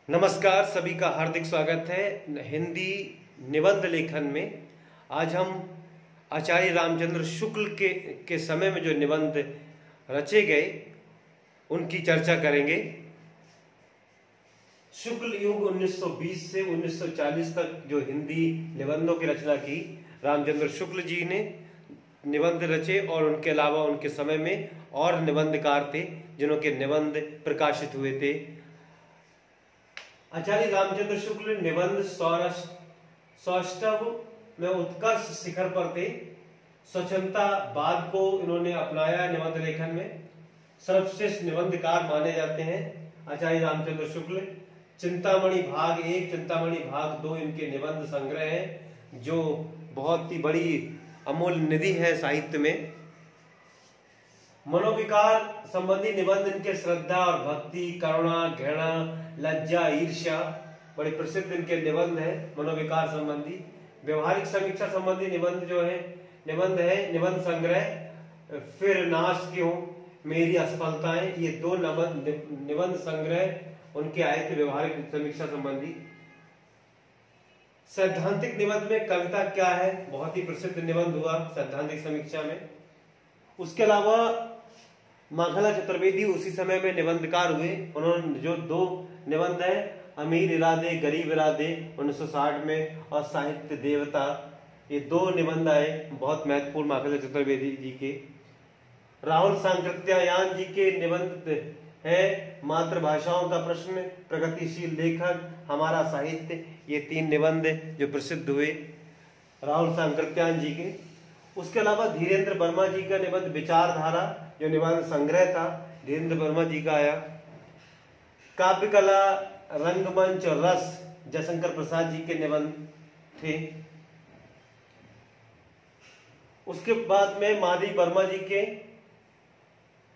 नमस्कार, सभी का हार्दिक स्वागत है हिंदी निबंध लेखन में। आज हम आचार्य रामचंद्र शुक्ल के समय में जो निबंध रचे गए उनकी चर्चा करेंगे। शुक्ल युग 1920 से 1940 तक जो हिंदी निबंधों की रचना की रामचंद्र शुक्ल जी ने निबंध रचे, और उनके अलावा उनके समय में और निबंधकार थे जिन्होंने निबंध प्रकाशित हुए थे। आचार्य रामचंद्र शुक्ल निबंध सौष्ठव में उत्कर्ष शिखर पर थे। स्वच्छंदतावाद को इन्होंने अपनाया। निबंध लेखन में सर्वश्रेष्ठ निबंधकार माने जाते हैं आचार्य रामचंद्र शुक्ल। चिंतामणि भाग 1, चिंतामणि भाग 2 इनके निबंध संग्रह हैं जो बहुत ही बड़ी अमूल्य निधि है साहित्य में। मनोविकार संबंधी निबंध इनके श्रद्धा और भक्ति, करुणा, घृणा, लज्जा, ईर्ष्या बड़े प्रसिद्ध इनके निबंध हैं मनोविकार संबंधी। व्यवहारिक समीक्षा संबंधी निबंध जो है निबंध संग्रह फिर नाश क्यों, मेरी असफलताएं, ये 2 निबंध संग्रह उनके आए थे व्यवहारिक समीक्षा संबंधी। सैद्धांतिक निबंध में कविता क्या है बहुत ही प्रसिद्ध निबंध हुआ सैद्धांतिक समीक्षा में। उसके अलावा माखला चतुर्वेदी उसी समय में निबंधकार हुए। उन्होंने जो 2 निबंध हैं, अमीर इरादे गरीब इरादे 1960 में, और साहित्य देवता, ये 2 निबंध आए बहुत महत्वपूर्ण माखला चतुर्वेदी जी के। राहुल सांकृत्यायन जी के निबंध है मातृभाषाओं का प्रश्न, प्रगतिशील लेखक, हमारा साहित्य, ये 3 निबंध जो प्रसिद्ध हुए राहुल सांकृत्यायन जी के। उसके अलावा धीरेन्द्र वर्मा जी का निबंध विचारधारा जो निबंध संग्रह था धीरेन्द्र वर्मा जी का आया। काव्य कला, रंगमंच और रस जयशंकर प्रसाद जी के निबंध थे। उसके बाद में माधवी वर्मा जी के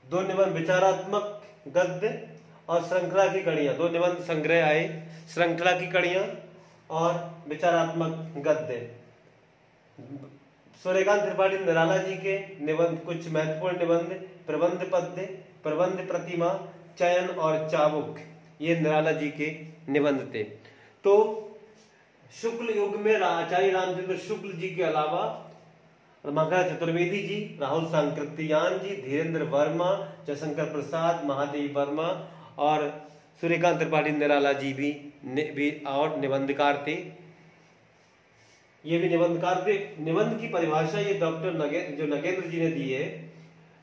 2 निबंध विचारात्मक गद्य और श्रृंखला की कड़ियां, 2 निबंध संग्रह आए, श्रृंखला की कड़ियां और विचारात्मक गद्य। सूर्यकांत त्रिपाठी निराला जी के निबंध, कुछ महत्वपूर्ण निबंध, प्रबंध पद्य, प्रबंध प्रतिमा, चयन और चाबुक, ये निराला जी के निबंध थे। तो शुक्ल युग में आचार्य रामचंद्र शुक्ल जी के अलावा माखला चतुर्वेदी जी, राहुल सांकृत्यायन जी, धीरेन्द्र वर्मा, जयशंकर प्रसाद, महादेवी वर्मा और सूर्यकांत त्रिपाठी निराला जी भी और निबंधकार थे। ये भी निबंधकार थे। निबंध की परिभाषा ये डॉक्टर नगेंद्र जी ने दी है।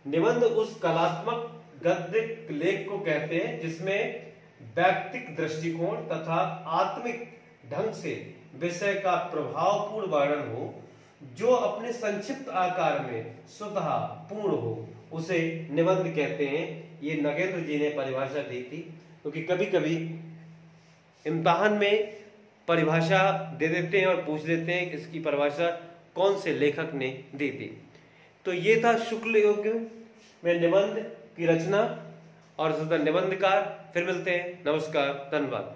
निबंध उस कलात्मक गद्य लेख को कहते हैं जिसमें व्यक्तिक दृष्टिकोण तथा आत्मिक ढंग से विषय का प्रभावपूर्ण वर्णन हो, जो अपने संक्षिप्त आकार में स्वतः पूर्ण हो, उसे निबंध कहते हैं। ये नगेंद्र जी ने परिभाषा दी थी, क्योंकि कभी कभी इम्तिहान में परिभाषा दे देते हैं और पूछ देते हैं इसकी परिभाषा कौन से लेखक ने दी थी। तो ये था शुक्ल युग में निबंध की रचना और निबंधकार। फिर मिलते हैं। नमस्कार, धन्यवाद।